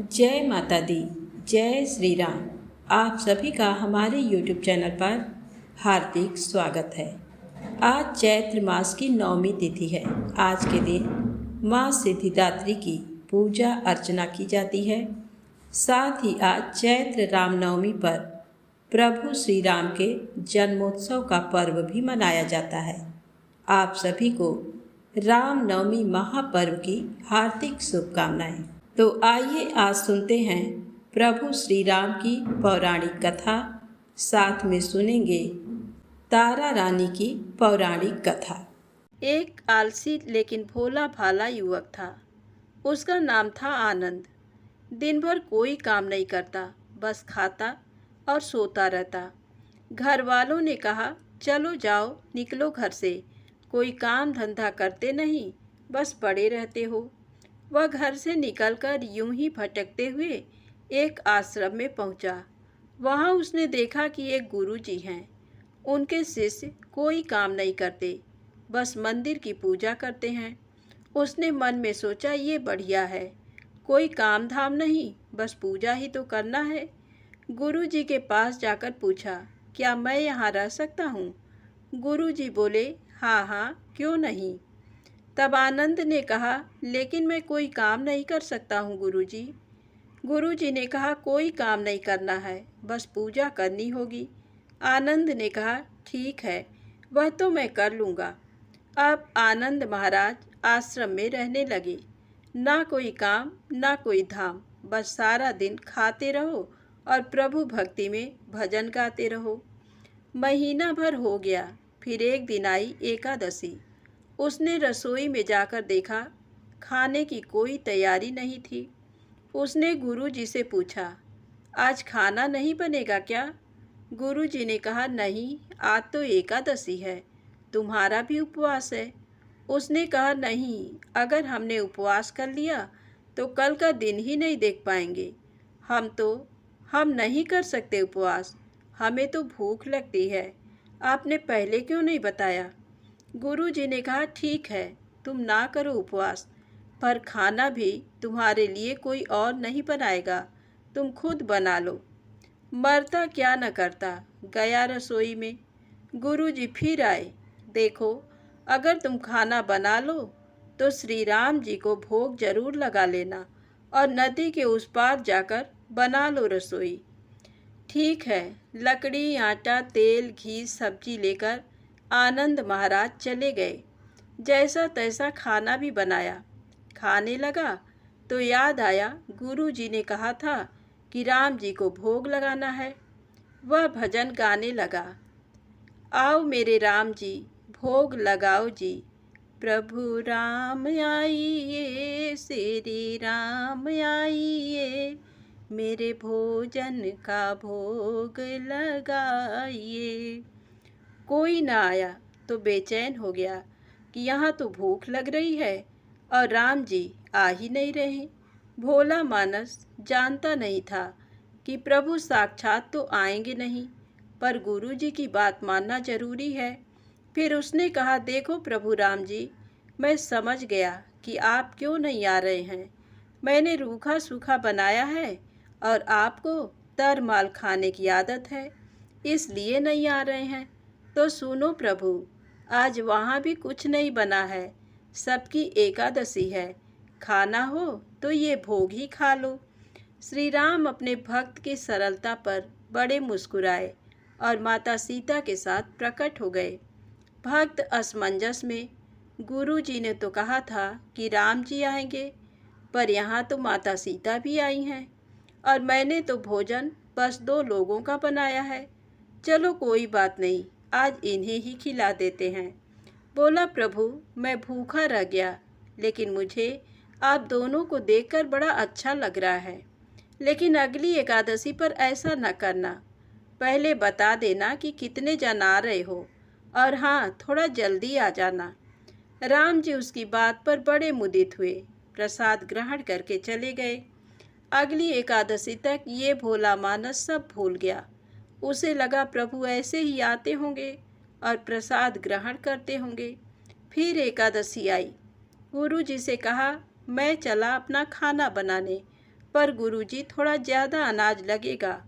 जय माता दी। जय श्री राम। आप सभी का हमारे YouTube चैनल पर हार्दिक स्वागत है। आज चैत्र मास की 9वीं तिथि है। आज के दिन माँ सिद्धिदात्री की पूजा अर्चना की जाती है। साथ ही आज चैत्र रामनवमी पर प्रभु श्री राम के जन्मोत्सव का पर्व भी मनाया जाता है। आप सभी को रामनवमी महापर्व की हार्दिक शुभकामनाएं। तो आइए आज सुनते हैं प्रभु श्री राम की पौराणिक कथा, साथ में सुनेंगे तारा रानी की पौराणिक कथा। एक आलसी लेकिन भोला भाला युवक था। उसका नाम था आनंद। दिन भर कोई काम नहीं करता, बस खाता और सोता रहता। घर वालों ने कहा, चलो जाओ, निकलो घर से, कोई काम धंधा करते नहीं, बस पड़े रहते हो। वह घर से निकलकर यूं ही भटकते हुए एक आश्रम में पहुंचा। वहां उसने देखा कि एक गुरुजी हैं। उनके शिष्य कोई काम नहीं करते, बस मंदिर की पूजा करते हैं। उसने मन में सोचा, ये बढ़िया है, कोई काम धाम नहीं, बस पूजा ही तो करना है। गुरुजी के पास जाकर पूछा, क्या मैं यहाँ रह सकता हूँ? गुरुजी बोले, हाँ हाँ, क्यों नहीं। तब आनंद ने कहा, लेकिन मैं कोई काम नहीं कर सकता हूँ गुरुजी। गुरुजी ने कहा, कोई काम नहीं करना है, बस पूजा करनी होगी। आनंद ने कहा, ठीक है, वह तो मैं कर लूँगा। अब आनंद महाराज आश्रम में रहने लगे। ना कोई काम, ना कोई धाम, बस सारा दिन खाते रहो और प्रभु भक्ति में भजन गाते रहो। महीना भर हो गया। फिर एक दिन आई एकादशी। उसने रसोई में जाकर देखा, खाने की कोई तैयारी नहीं थी। उसने गुरुजी से पूछा, आज खाना नहीं बनेगा क्या? गुरुजी ने कहा, नहीं, आज तो एकादशी है, तुम्हारा भी उपवास है। उसने कहा, नहीं, अगर हमने उपवास कर लिया तो कल का दिन ही नहीं देख पाएंगे। हम नहीं कर सकते उपवास, हमें तो भूख लगती है। आपने पहले क्यों नहीं बताया? गुरुजी ने कहा, ठीक है, तुम ना करो उपवास, पर खाना भी तुम्हारे लिए कोई और नहीं बनाएगा, तुम खुद बना लो। मरता क्या न करता, गया रसोई में। गुरुजी फिर आए, देखो, अगर तुम खाना बना लो तो श्री राम जी को भोग जरूर लगा लेना और नदी के उस पार जाकर बना लो रसोई। ठीक है। लकड़ी, आटा, तेल, घी, सब्जी लेकर आनंद महाराज चले गए। जैसा तैसा खाना भी बनाया। खाने लगा तो याद आया, गुरुजी ने कहा था कि राम जी को भोग लगाना है। वह भजन गाने लगा, आओ मेरे राम जी, भोग लगाओ जी, प्रभु राम आइए, श्री राम आइए, मेरे भोजन का भोग लगाइए। कोई ना आया तो बेचैन हो गया कि यहाँ तो भूख लग रही है और राम जी आ ही नहीं रहे। भोला मानस जानता नहीं था कि प्रभु साक्षात तो आएंगे नहीं, पर गुरु जी की बात मानना जरूरी है। फिर उसने कहा, देखो प्रभु राम जी, मैं समझ गया कि आप क्यों नहीं आ रहे हैं। मैंने रूखा सूखा बनाया है और आपको तर माल खाने की आदत है, इसलिए नहीं आ रहे हैं। तो सुनो प्रभु, आज वहाँ भी कुछ नहीं बना है, सबकी एकादशी है, खाना हो तो ये भोग ही खा लो। श्री राम अपने भक्त की सरलता पर बड़े मुस्कुराए और माता सीता के साथ प्रकट हो गए। भक्त असमंजस में, गुरु जी ने तो कहा था कि राम जी आएंगे, पर यहाँ तो माता सीता भी आई हैं और मैंने तो भोजन बस 2 लोगों का बनाया है। चलो कोई बात नहीं, आज इन्हें ही खिला देते हैं। बोला, प्रभु मैं भूखा रह गया, लेकिन मुझे आप दोनों को देखकर बड़ा अच्छा लग रहा है। लेकिन अगली एकादशी पर ऐसा न करना, पहले बता देना कि कितने जन आ रहे हो, और हाँ, थोड़ा जल्दी आ जाना। राम जी उसकी बात पर बड़े मुदित हुए, प्रसाद ग्रहण करके चले गए। अगली एकादशी तक ये भोला मानस सब भूल गया। उसे लगा प्रभु ऐसे ही आते होंगे और प्रसाद ग्रहण करते होंगे। फिर एकादशी आई। गुरु जी से कहा, मैं चला अपना खाना बनाने, पर गुरुजी थोड़ा ज़्यादा अनाज लगेगा,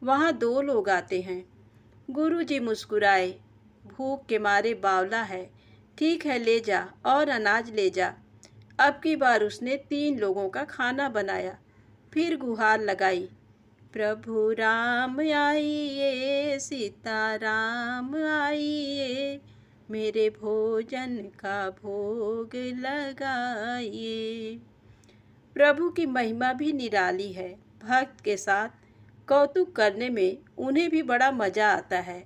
वहाँ 2 लोग आते हैं। गुरुजी मुस्कुराए, भूख के मारे बावला है, ठीक है ले जा और अनाज ले जा। अब की बार उसने 3 लोगों का खाना बनाया, फिर गुहार लगाई, प्रभु राम आइए, सीता राम आइए, मेरे भोजन का भोग लगाइए। प्रभु की महिमा भी निराली है। भक्त के साथ कौतुक करने में उन्हें भी बड़ा मजा आता है।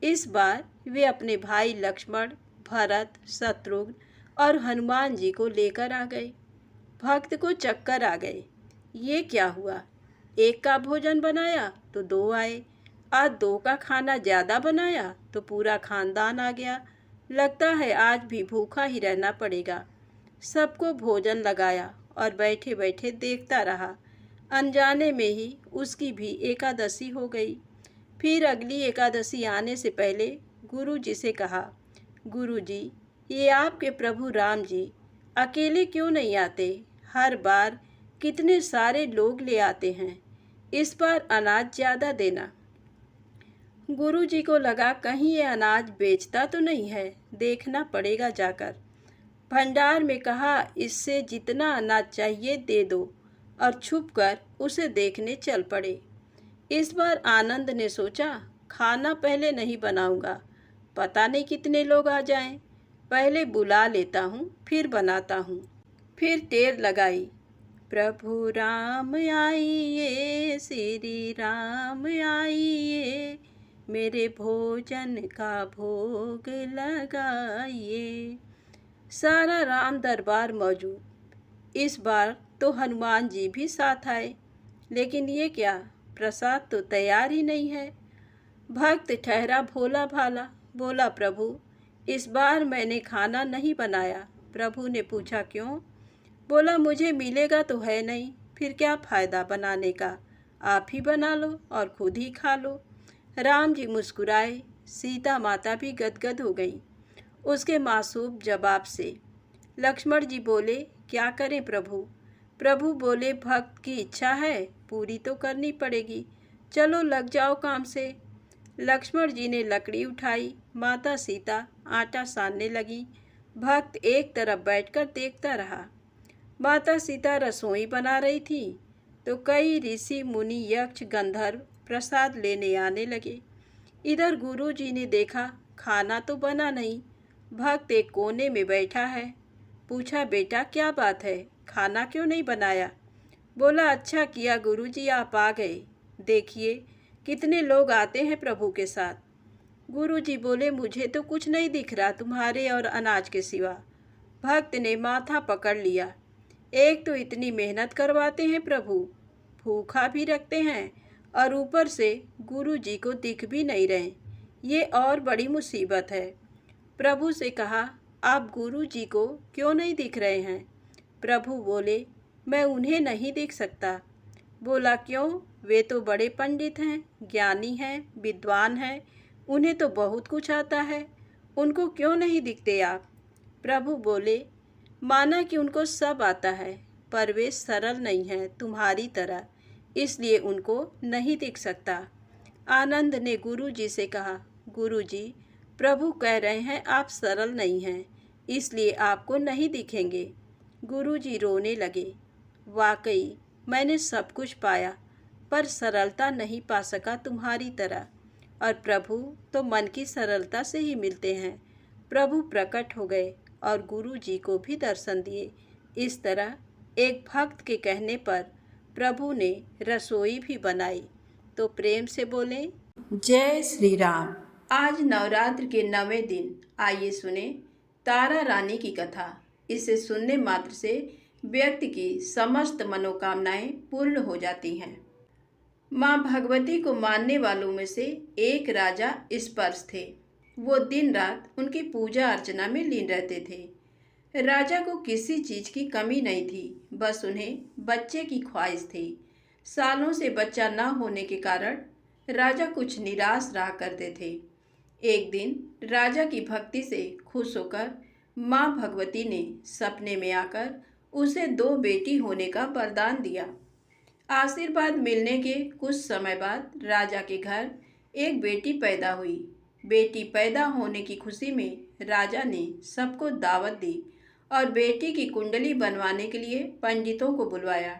इस बार वे अपने भाई लक्ष्मण, भरत, शत्रुघ्न और हनुमान जी को लेकर आ गए। भक्त को चक्कर आ गए। ये क्या हुआ? एक का भोजन बनाया तो 2 आए, आज 2 का खाना ज़्यादा बनाया तो पूरा खानदान आ गया। लगता है आज भी भूखा ही रहना पड़ेगा। सबको भोजन लगाया और बैठे बैठे देखता रहा। अनजाने में ही उसकी भी एकादशी हो गई। फिर अगली एकादशी आने से पहले गुरु जी से कहा, गुरु जी, ये आपके प्रभु राम जी अकेले क्यों नहीं आते? हर बार कितने सारे लोग ले आते हैं, इस बार अनाज ज़्यादा देना। गुरु जी को लगा कहीं ये अनाज बेचता तो नहीं है, देखना पड़ेगा जाकर। भंडार में कहा, इससे जितना अनाज चाहिए दे दो, और छुपकर उसे देखने चल पड़े। इस बार आनंद ने सोचा, खाना पहले नहीं बनाऊंगा, पता नहीं कितने लोग आ जाएं। पहले बुला लेता हूँ, फिर बनाता हूँ। फिर टेर लगाई, प्रभु राम आइए, श्री राम आइए, मेरे भोजन का भोग लगाइए। सारा राम दरबार मौजूद। इस बार तो हनुमान जी भी साथ आए, लेकिन ये क्या, प्रसाद तो तैयार ही नहीं है। भक्त ठहरा भोला भाला, बोला, प्रभु इस बार मैंने खाना नहीं बनाया। प्रभु ने पूछा, क्यों? बोला, मुझे मिलेगा तो है नहीं, फिर क्या फ़ायदा बनाने का, आप ही बना लो और खुद ही खा लो। राम जी मुस्कुराए, सीता माता भी गदगद हो गई उसके मासूम जवाब से। लक्ष्मण जी बोले, क्या करें प्रभु? प्रभु बोले, भक्त की इच्छा है, पूरी तो करनी पड़ेगी, चलो लग जाओ काम से। लक्ष्मण जी ने लकड़ी उठाई, माता सीता आटा सानने लगी। भक्त एक तरफ बैठकर देखता रहा। माता सीता रसोई बना रही थी तो कई ऋषि मुनि यक्ष गंधर्व प्रसाद लेने आने लगे। इधर गुरु जी ने देखा खाना तो बना नहीं, भक्त एक कोने में बैठा है। पूछा, बेटा क्या बात है, खाना क्यों नहीं बनाया? बोला, अच्छा किया गुरुजी आप आ गए, देखिए कितने लोग आते हैं प्रभु के साथ। गुरुजी बोले, मुझे तो कुछ नहीं दिख रहा तुम्हारे और अनाज के सिवा। भक्त ने माथा पकड़ लिया, एक तो इतनी मेहनत करवाते हैं प्रभु, भूखा भी रखते हैं और ऊपर से गुरुजी को दिख भी नहीं रहे, ये और बड़ी मुसीबत है। प्रभु से कहा, आप गुरु जी को क्यों नहीं दिख रहे हैं? प्रभु बोले, मैं उन्हें नहीं दिख सकता। बोला, क्यों? वे तो बड़े पंडित हैं, ज्ञानी हैं, विद्वान हैं, उन्हें तो बहुत कुछ आता है, उनको क्यों नहीं दिखते आप? प्रभु बोले, माना कि उनको सब आता है, पर वे सरल नहीं हैं तुम्हारी तरह, इसलिए उनको नहीं दिख सकता। आनंद ने गुरु जी से कहा, गुरु जी, प्रभु कह रहे हैं आप सरल नहीं हैं, इसलिए आपको नहीं दिखेंगे। गुरुजी रोने लगे, वाकई मैंने सब कुछ पाया, पर सरलता नहीं पा सका तुम्हारी तरह, और प्रभु तो मन की सरलता से ही मिलते हैं। प्रभु प्रकट हो गए और गुरुजी को भी दर्शन दिए। इस तरह एक भक्त के कहने पर प्रभु ने रसोई भी बनाई। तो प्रेम से बोले, जय श्री राम। आज नवरात्र के 9वें दिन आइए सुने तारा रानी की कथा। इसे सुनने मात्र से व्यक्ति की समस्त मनोकामनाएं पूर्ण हो जाती हैं। माँ भगवती को मानने वालों में से एक राजा स्पर्श थे। वो दिन रात उनकी पूजा अर्चना में लीन रहते थे। राजा को किसी चीज़ की कमी नहीं थी, बस उन्हें बच्चे की ख्वाहिश थी। सालों से बच्चा न होने के कारण राजा कुछ निराश रहा करते थे। एक दिन राजा की भक्ति से खुश होकर माँ भगवती ने सपने में आकर उसे 2 बेटी होने का वरदान दिया। आशीर्वाद मिलने के कुछ समय बाद राजा के घर एक बेटी पैदा हुई। बेटी पैदा होने की खुशी में राजा ने सबको दावत दी और बेटी की कुंडली बनवाने के लिए पंडितों को बुलवाया।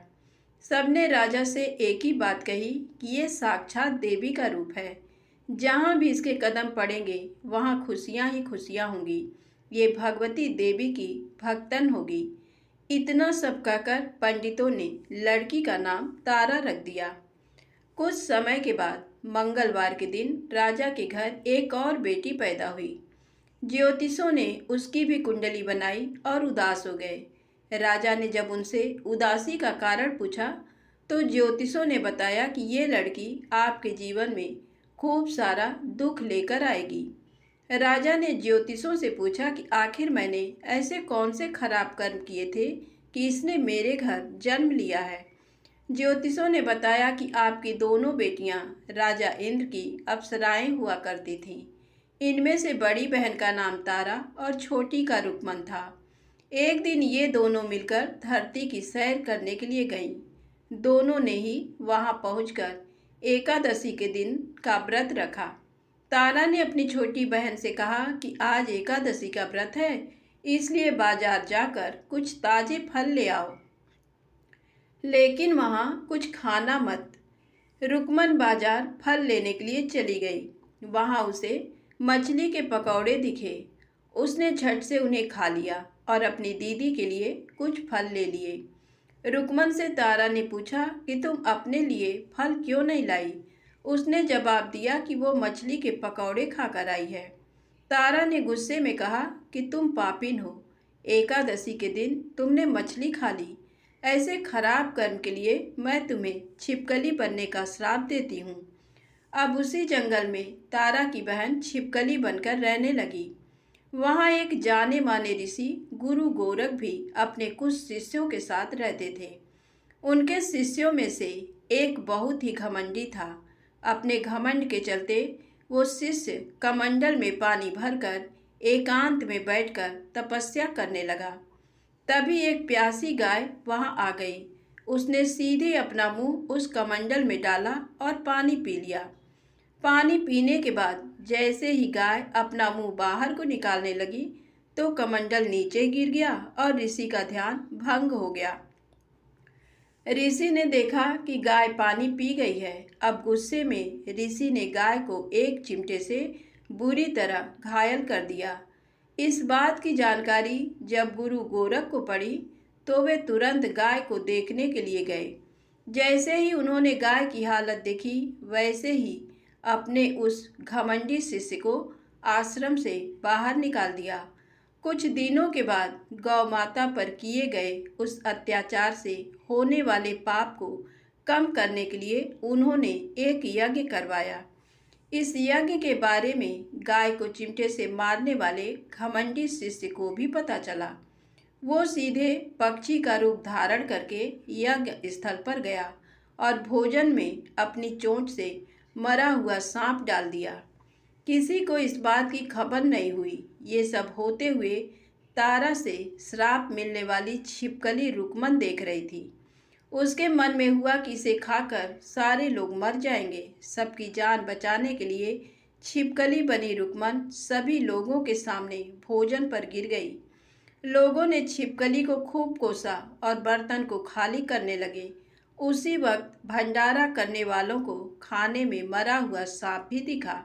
सबने राजा से एक ही बात कही कि ये साक्षात देवी का रूप है। जहाँ भी इसके कदम पड़ेंगे वहाँ खुशियाँ ही खुशियाँ होंगी। ये भगवती देवी की भक्तन होगी। इतना सब कहकर पंडितों ने लड़की का नाम तारा रख दिया। कुछ समय के बाद मंगलवार के दिन राजा के घर एक और बेटी पैदा हुई। ज्योतिषों ने उसकी भी कुंडली बनाई और उदास हो गए। राजा ने जब उनसे उदासी का कारण पूछा तो ज्योतिषों ने बताया कि ये लड़की आपके जीवन में खूब सारा दुख लेकर आएगी। राजा ने ज्योतिषों से पूछा कि आखिर मैंने ऐसे कौन से खराब कर्म किए थे कि इसने मेरे घर जन्म लिया है। ज्योतिषों ने बताया कि आपकी दोनों बेटियां राजा इंद्र की अप्सराएं हुआ करती थीं। इनमें से बड़ी बहन का नाम तारा और छोटी का रुक्मन था। एक दिन ये दोनों मिलकर धरती की सैर करने के लिए गईं। दोनों ने ही वहां पहुंचकर एकादशी के दिन का व्रत रखा। तारा ने अपनी छोटी बहन से कहा कि आज एकादशी का व्रत है, इसलिए बाजार जाकर कुछ ताजे फल ले आओ, लेकिन वहाँ कुछ खाना मत। रुक्मन बाजार फल लेने के लिए चली गई। वहाँ उसे मछली के पकौड़े दिखे। उसने झट से उन्हें खा लिया और अपनी दीदी के लिए कुछ फल ले लिए। रुक्मन से तारा ने पूछा कि तुम अपने लिए फल क्यों नहीं लाई। उसने जवाब दिया कि वो मछली के पकौड़े खाकर आई है। तारा ने गुस्से में कहा कि तुम पापिन हो, एकादशी के दिन तुमने मछली खा ली। ऐसे खराब कर्म के लिए मैं तुम्हें छिपकली बनने का श्राप देती हूँ। अब उसी जंगल में तारा की बहन छिपकली बनकर रहने लगी। वहाँ एक जाने माने ऋषि गुरु गोरख भी अपने कुछ शिष्यों के साथ रहते थे। उनके शिष्यों में से एक बहुत ही घमंडी था। अपने घमंड के चलते वो शिष्य कमंडल में पानी भरकर एकांत में बैठकर तपस्या करने लगा। तभी एक प्यासी गाय वहां आ गई। उसने सीधे अपना मुंह उस कमंडल में डाला और पानी पी लिया। पानी पीने के बाद जैसे ही गाय अपना मुंह बाहर को निकालने लगी तो कमंडल नीचे गिर गया और ऋषि का ध्यान भंग हो गया। ऋषि ने देखा कि गाय पानी पी गई है। अब गुस्से में ऋषि ने गाय को एक चिमटे से बुरी तरह घायल कर दिया। इस बात की जानकारी जब गुरु गोरख को पड़ी तो वे तुरंत गाय को देखने के लिए गए। जैसे ही उन्होंने गाय की हालत देखी वैसे ही अपने उस घमंडी शिष्य को आश्रम से बाहर निकाल दिया। कुछ दिनों के बाद गौ माता पर किए गए उस अत्याचार से होने वाले पाप को कम करने के लिए उन्होंने एक यज्ञ करवाया। इस यज्ञ के बारे में गाय को चिमटे से मारने वाले घमंडी शिष्य को भी पता चला। वो सीधे पक्षी का रूप धारण करके यज्ञ स्थल पर गया और भोजन में अपनी चोंच से मरा हुआ सांप डाल दिया। किसी को इस बात की खबर नहीं हुई। ये सब होते हुए तारा से श्राप मिलने वाली छिपकली रुक्मन देख रही थी। उसके मन में हुआ कि इसे खाकर सारे लोग मर जाएंगे। सबकी जान बचाने के लिए छिपकली बनी रुक्मन सभी लोगों के सामने भोजन पर गिर गई। लोगों ने छिपकली को खूब कोसा और बर्तन को खाली करने लगे। उसी वक्त भंडारा करने वालों को खाने में मरा हुआ सांप भी दिखा।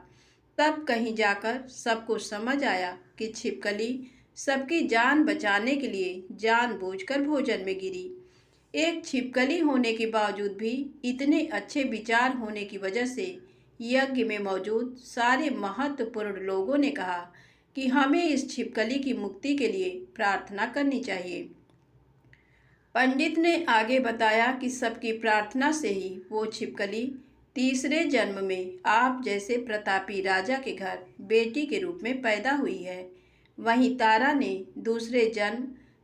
तब कहीं जाकर सबको समझ आया कि छिपकली सबकी जान बचाने के लिए जानबूझकर भोजन में गिरी। एक छिपकली होने के बावजूद भी इतने अच्छे विचार होने की वजह से यज्ञ में मौजूद सारे महत्वपूर्ण लोगों ने कहा कि हमें इस छिपकली की मुक्ति के लिए प्रार्थना करनी चाहिए। पंडित ने आगे बताया कि सबकी प्रार्थना से ही वो छिपकली तीसरे जन्म में आप जैसे प्रतापी राजा के घर बेटी के रूप में पैदा हुई है। वहीं तारा ने दूसरे जन्म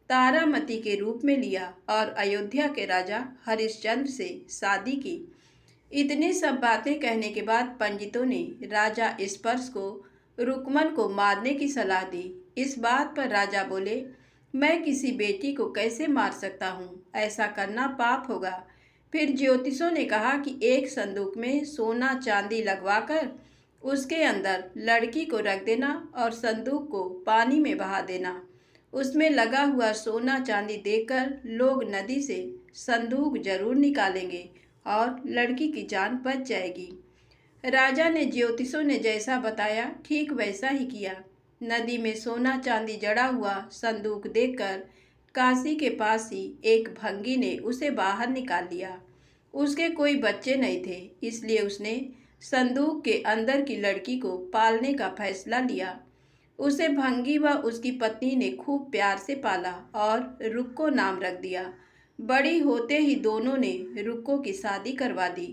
तारामती के रूप में लिया और अयोध्या के राजा हरिश्चंद्र से शादी की। इतनी सब बातें कहने के बाद पंडितों ने राजा स्पर्श को रुक्मन को मारने की सलाह दी। इस बात पर राजा बोले, मैं किसी बेटी को कैसे मार सकता हूँ? ऐसा करना पाप होगा। फिर ज्योतिषों ने कहा कि एक संदूक में सोना चांदी लगवाकर उसके अंदर लड़की को रख देना और संदूक को पानी में बहा देना। उसमें लगा हुआ सोना चांदी देखकर लोग नदी से संदूक जरूर निकालेंगे और लड़की की जान बच जाएगी। राजा ने ज्योतिषों ने जैसा बताया ठीक वैसा ही किया। नदी में सोना चांदी जड़ा हुआ संदूक देखकर काशी के पास ही एक भंगी ने उसे बाहर निकाल लिया। उसके कोई बच्चे नहीं थे, इसलिए उसने संदूक के अंदर की लड़की को पालने का फैसला लिया। उसे भंगी व उसकी पत्नी ने खूब प्यार से पाला और रुक्को नाम रख दिया। बड़ी होते ही दोनों ने रुक्को की शादी करवा दी।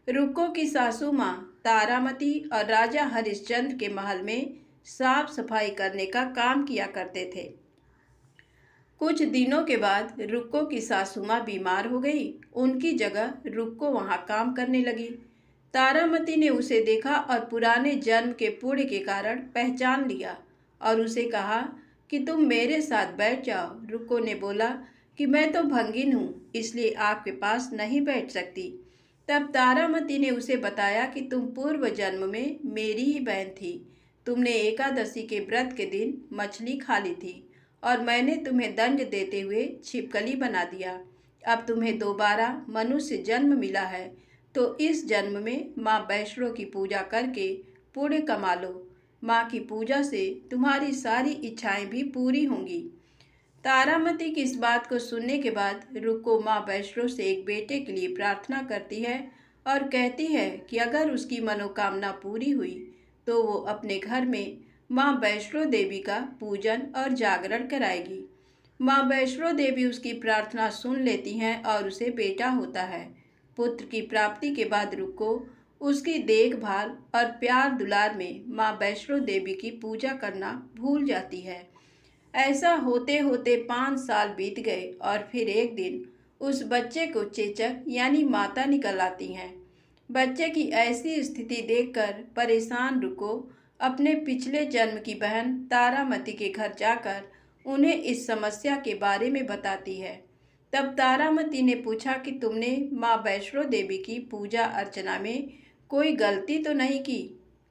रुक्को की सासू माँ तारामती और राजा हरिश्चंद्र के महल में साफ सफाई करने का काम किया करते थे। कुछ दिनों के बाद रुक्को की सासू माँ बीमार हो गई। उनकी जगह रुक्को वहाँ काम करने लगी। तारामती ने उसे देखा और पुराने जन्म के पुण्य के कारण पहचान लिया और उसे कहा कि तुम मेरे साथ बैठ जाओ। रुक्को ने बोला कि मैं तो भंगिन हूँ, इसलिए आपके पास नहीं बैठ सकती। तब तारामती ने उसे बताया कि तुम पूर्व जन्म में मेरी ही बहन थी। तुमने एकादशी के व्रत के दिन मछली खा ली थी और मैंने तुम्हें दंड देते हुए छिपकली बना दिया। अब तुम्हें दोबारा मनुष्य जन्म मिला है, तो इस जन्म में माँ वैष्णो की पूजा करके पुण्य कमा लो। माँ की पूजा से तुम्हारी सारी इच्छाएं भी पूरी होंगी। तारामती की इस बात को सुनने के बाद रुक्को माँ वैष्णो से एक बेटे के लिए प्रार्थना करती है और कहती है कि अगर उसकी मनोकामना पूरी हुई तो वो अपने घर में माँ वैष्णो देवी का पूजन और जागरण कराएगी। माँ वैष्णो देवी उसकी प्रार्थना सुन लेती हैं और उसे बेटा होता है। पुत्र की प्राप्ति के बाद रुक्को उसकी देखभाल और प्यार दुलार में माँ वैष्णो देवी की पूजा करना भूल जाती है। ऐसा होते होते 5 साल बीत गए और फिर एक दिन उस बच्चे को चेचक यानी माता निकल आती हैं। बच्चे की ऐसी स्थिति देखकर परेशान रुक्को अपने पिछले जन्म की बहन तारामती के घर जाकर उन्हें इस समस्या के बारे में बताती है। तब तारामती ने पूछा कि तुमने माँ वैष्णो देवी की पूजा अर्चना में कोई गलती तो नहीं की।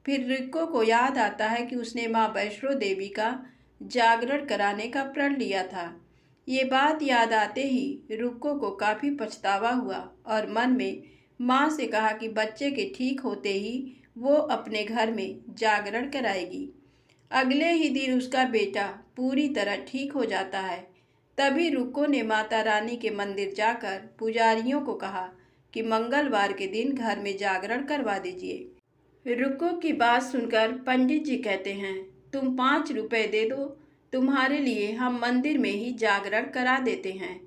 फिर रुक्को को याद आता है कि उसने माँ वैष्णो देवी का जागरण कराने का प्रण लिया था। ये बात याद आते ही रुक्को को काफ़ी पछतावा हुआ और मन में माँ से कहा कि बच्चे के ठीक होते ही वो अपने घर में जागरण कराएगी। अगले ही दिन उसका बेटा पूरी तरह ठीक हो जाता है। तभी रुक्को ने माता रानी के मंदिर जाकर पुजारियों को कहा कि मंगलवार के दिन घर में जागरण करवा दीजिए। रुक्को की बात सुनकर पंडित जी कहते हैं, तुम 5 रुपए दे दो, तुम्हारे लिए हम मंदिर में ही जागरण करा देते हैं।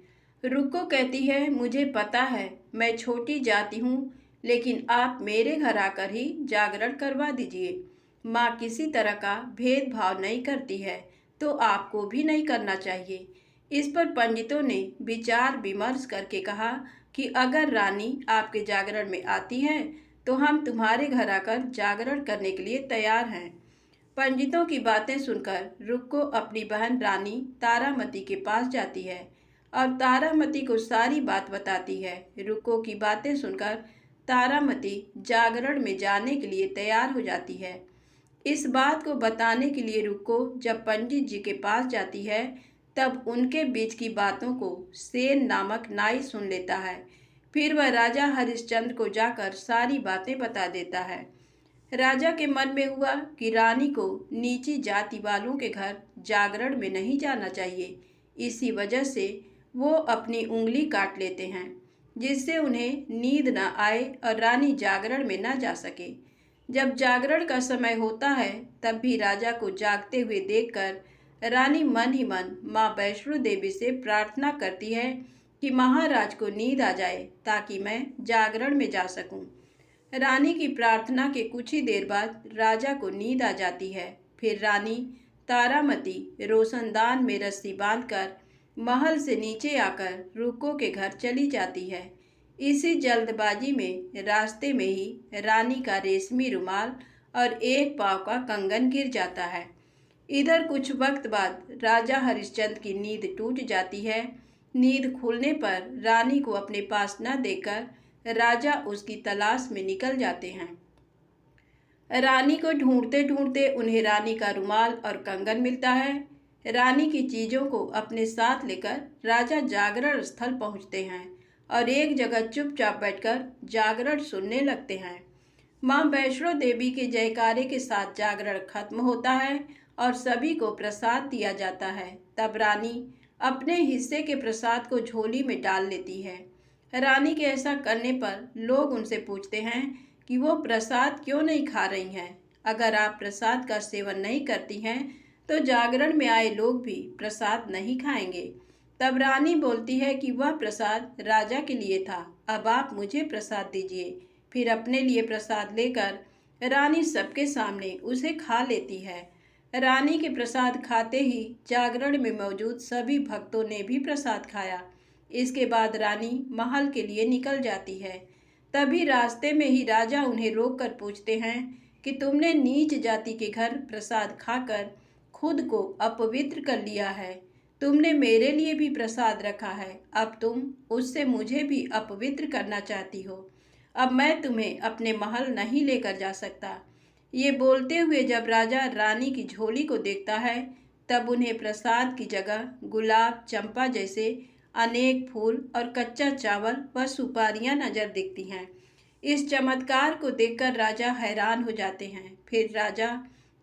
रुक्को कहती है, मुझे पता है मैं छोटी जाति हूँ, लेकिन आप मेरे घर आकर ही जागरण करवा दीजिए। माँ किसी तरह का भेदभाव नहीं करती है, तो आपको भी नहीं करना चाहिए। इस पर पंडितों ने विचार विमर्श करके कहा कि अगर रानी आपके जागरण में आती है तो हम तुम्हारे घर आकर जागरण करने के लिए तैयार हैं। पंडितों की बातें सुनकर रुक्को अपनी बहन रानी तारामती के पास जाती है और तारामती को सारी बात बताती है। रुक्को की बातें सुनकर तारामती जागरण में जाने के लिए तैयार हो जाती है। इस बात को बताने के लिए रुक्को जब पंडित जी के पास जाती है तब उनके बीच की बातों को सेन नामक नाई सुन लेता है। फिर वह राजा हरिश्चंद्र को जाकर सारी बातें बता देता है। राजा के मन में हुआ कि रानी को नीची जाति वालों के घर जागरण में नहीं जाना चाहिए। इसी वजह से वो अपनी उंगली काट लेते हैं, जिससे उन्हें नींद न आए और रानी जागरण में न जा सके। जब जागरण का समय होता है तब भी राजा को जागते हुए देखकर रानी मन ही मन माँ वैष्णो देवी से प्रार्थना करती है कि महाराज को नींद आ जाए ताकि मैं जागरण में जा सकूं। रानी की प्रार्थना के कुछ ही देर बाद राजा को नींद आ जाती है। फिर रानी तारामती रोशनदान में रस्सी बांधकर महल से नीचे आकर रुक्को के घर चली जाती है। इसी जल्दबाजी में रास्ते में ही रानी का रेशमी रुमाल और एक पाँव का कंगन गिर जाता है। इधर कुछ वक्त बाद राजा हरिश्चंद्र की नींद टूट जाती है। नींद खुलने पर रानी को अपने पास न देखकर राजा उसकी तलाश में निकल जाते हैं। रानी को ढूंढते ढूंढते उन्हें रानी का रुमाल और कंगन मिलता है। रानी की चीजों को अपने साथ लेकर राजा जागरण स्थल पहुंचते हैं और एक जगह चुपचाप बैठकर जागरण सुनने लगते हैं। मां वैष्णो देवी के जयकारे के साथ जागरण खत्म होता है और सभी को प्रसाद दिया जाता है। तब रानी अपने हिस्से के प्रसाद को झोली में डाल लेती है। रानी के ऐसा करने पर लोग उनसे पूछते हैं कि वो प्रसाद क्यों नहीं खा रही हैं। अगर आप प्रसाद का सेवन नहीं करती हैं तो जागरण में आए लोग भी प्रसाद नहीं खाएंगे। तब रानी बोलती है कि वह प्रसाद राजा के लिए था, अब आप मुझे प्रसाद दीजिए। फिर अपने लिए प्रसाद लेकर रानी सबके सामने उसे खा लेती है। रानी के प्रसाद खाते ही जागरण में मौजूद सभी भक्तों ने भी प्रसाद खाया। इसके बाद रानी महल के लिए निकल जाती है। तभी रास्ते में ही राजा उन्हें रोककर पूछते हैं कि तुमने नीच जाति के घर प्रसाद खाकर खुद को अपवित्र कर लिया है। तुमने मेरे लिए भी प्रसाद रखा है, अब तुम उससे मुझे भी अपवित्र करना चाहती हो। अब मैं तुम्हें अपने महल नहीं लेकर जा सकता। ये बोलते हुए जब राजा रानी की झोली को देखता है तब उन्हें प्रसाद की जगह गुलाब, चंपा जैसे अनेक फूल और कच्चा चावल व सुपारियां नजर दिखती हैं। इस चमत्कार को देखकर राजा हैरान हो जाते हैं। फिर राजा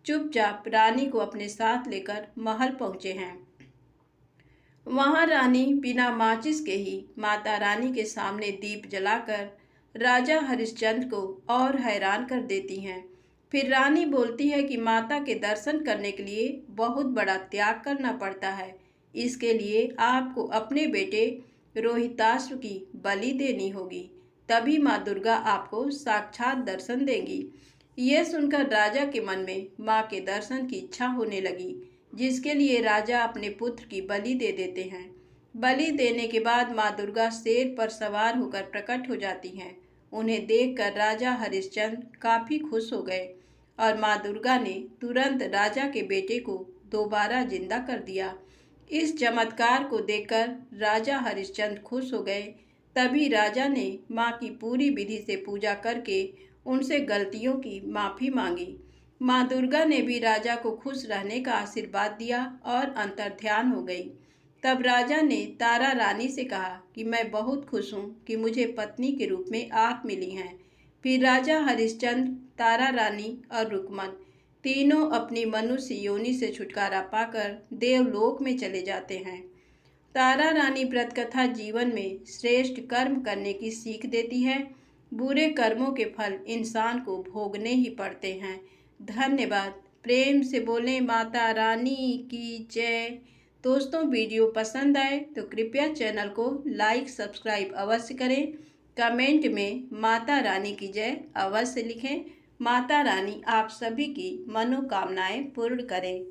चुपचाप रानी को अपने साथ लेकर महल पहुंचे हैं। वहां रानी बिना माचिस के ही माता रानी के सामने दीप जलाकर राजा हरिश्चंद्र को और हैरान कर देती हैं। फिर रानी बोलती है कि माता के दर्शन करने के लिए बहुत बड़ा त्याग करना पड़ता है। इसके लिए आपको अपने बेटे रोहिताश्व की बलि देनी होगी, तभी माँ दुर्गा आपको साक्षात दर्शन देंगी। यह सुनकर राजा के मन में माँ के दर्शन की इच्छा होने लगी, जिसके लिए राजा अपने पुत्र की बलि दे देते हैं। बलि देने के बाद माँ दुर्गा शेर पर सवार होकर प्रकट हो जाती हैं। उन्हें देखकर राजा हरिश्चंद्र काफी खुश हो गए और माँ दुर्गा ने तुरंत राजा के बेटे को दोबारा जिंदा कर दिया। इस चमत्कार को देखकर राजा हरिश्चंद्र खुश हो गए। तभी राजा ने माँ की पूरी विधि से पूजा करके उनसे गलतियों की माफ़ी मांगी। माँ दुर्गा ने भी राजा को खुश रहने का आशीर्वाद दिया और अंतर्ध्यान हो गई। तब राजा ने तारा रानी से कहा कि मैं बहुत खुश हूँ कि मुझे पत्नी के रूप में आप मिली हैं। फिर राजा हरिश्चंद्र, तारा रानी और रुक्मन तीनों अपनी मनुष्य योनि से छुटकारा पाकर देवलोक में चले जाते हैं। तारा रानी व्रत कथा जीवन में श्रेष्ठ कर्म करने की सीख देती है। बुरे कर्मों के फल इंसान को भोगने ही पड़ते हैं। धन्यवाद। प्रेम से बोलें माता रानी की जय। दोस्तों, वीडियो पसंद आए तो कृपया चैनल को लाइक सब्सक्राइब अवश्य करें। कमेंट में माता रानी की जय अवश्य लिखें। माता रानी आप सभी की मनोकामनाएं पूर्ण करें।